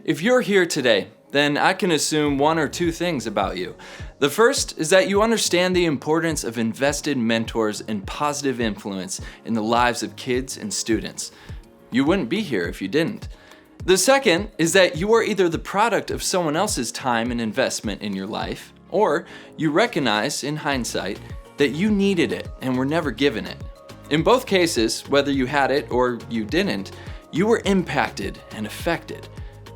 If you're here today, then I can assume one or two things about you. The first is that you understand the importance of invested mentors and positive influence in the lives of kids and students. You wouldn't be here if you didn't. The second is that you are either the product of someone else's time and investment in your life, or you recognize, in hindsight, that you needed it and were never given it. In both cases, whether you had it or you didn't, you were impacted and affected.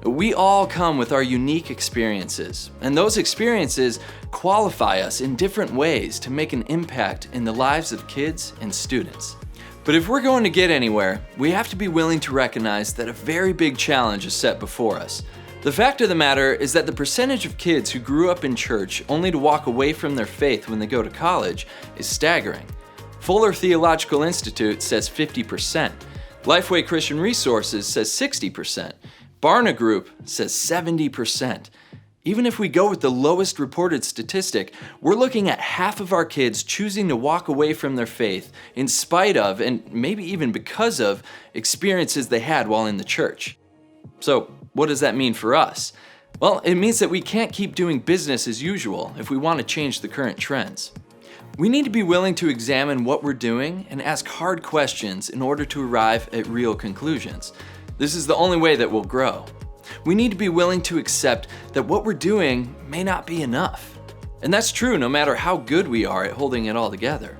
We all come with our unique experiences, and those experiences qualify us in different ways to make an impact in the lives of kids and students. But if we're going to get anywhere, we have to be willing to recognize that a very big challenge is set before us. The fact of the matter is that the percentage of kids who grew up in church only to walk away from their faith when they go to college is staggering. Fuller Theological Institute says 50%. Lifeway Christian Resources says 60%. Barna Group says 70%. Even if we go with the lowest reported statistic, we're looking at half of our kids choosing to walk away from their faith in spite of, and maybe even because of, experiences they had while in the church. So, what does that mean for us? Well, it means that we can't keep doing business as usual if we want to change the current trends. We need to be willing to examine what we're doing and ask hard questions in order to arrive at real conclusions. This is the only way that we'll grow. We need to be willing to accept that what we're doing may not be enough. And that's true no matter how good we are at holding it all together.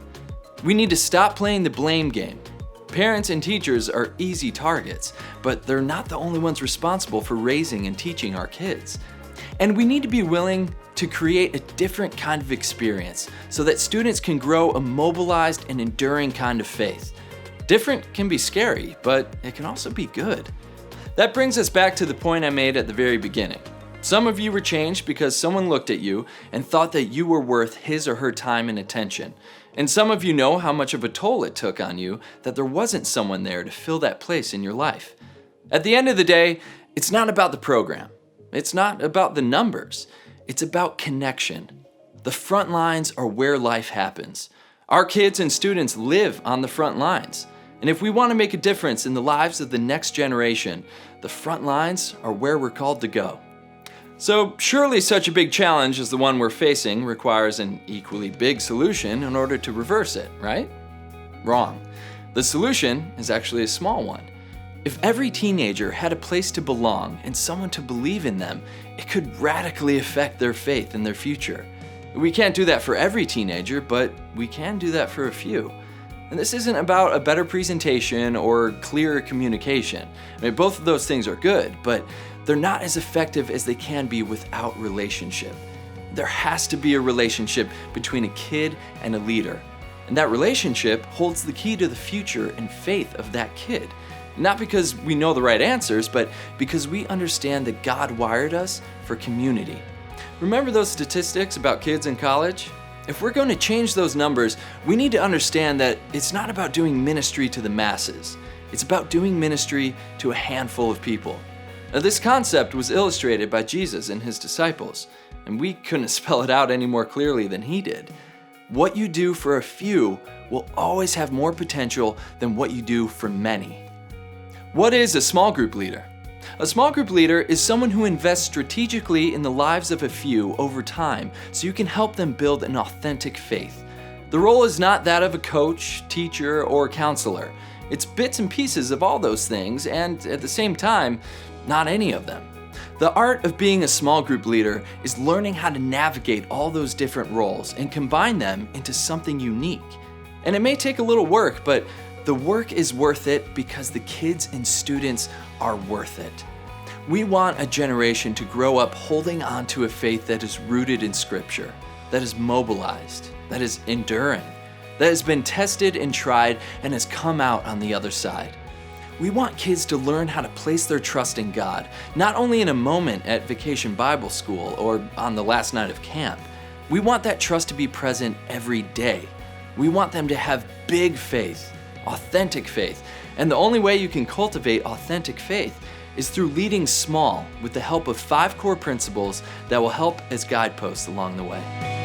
We need to stop playing the blame game. Parents and teachers are easy targets, but they're not the only ones responsible for raising and teaching our kids. And we need to be willing to create a different kind of experience so that students can grow a mobilized and enduring kind of faith. Different can be scary, but it can also be good. That brings us back to the point I made at the very beginning. Some of you were changed because someone looked at you and thought that you were worth his or her time and attention. And some of you know how much of a toll it took on you that there wasn't someone there to fill that place in your life. At the end of the day, it's not about the program. It's not about the numbers. It's about connection. The front lines are where life happens. Our kids and students live on the front lines. And if we want to make a difference in the lives of the next generation, the front lines are where we're called to go. So surely such a big challenge as the one we're facing requires an equally big solution in order to reverse it, right? Wrong. The solution is actually a small one. If every teenager had a place to belong and someone to believe in them, it could radically affect their faith and their future. We can't do that for every teenager, but we can do that for a few. And this isn't about a better presentation or clearer communication. I mean, both of those things are good, but they're not as effective as they can be without relationship. There has to be a relationship between a kid and a leader. And that relationship holds the key to the future and faith of that kid. Not because we know the right answers, but because we understand that God wired us for community. Remember those statistics about kids in college? If we're going to change those numbers, we need to understand that it's not about doing ministry to the masses. It's about doing ministry to a handful of people. Now, this concept was illustrated by Jesus and his disciples, and we couldn't spell it out any more clearly than he did. What you do for a few will always have more potential than what you do for many. What is a small group leader? A small group leader is someone who invests strategically in the lives of a few over time so you can help them build an authentic faith. The role is not that of a coach, teacher, or counselor. It's bits and pieces of all those things, and at the same time, not any of them. The art of being a small group leader is learning how to navigate all those different roles and combine them into something unique. And it may take a little work, but the work is worth it because the kids and students are worth it. We want a generation to grow up holding on to a faith that is rooted in Scripture, that is mobilized, that is enduring, that has been tested and tried and has come out on the other side. We want kids to learn how to place their trust in God, not only in a moment at Vacation Bible School or on the last night of camp. We want that trust to be present every day. We want them to have big faith, authentic faith. And the only way you can cultivate authentic faith is through leading small with the help of 5 core principles that will help as guideposts along the way.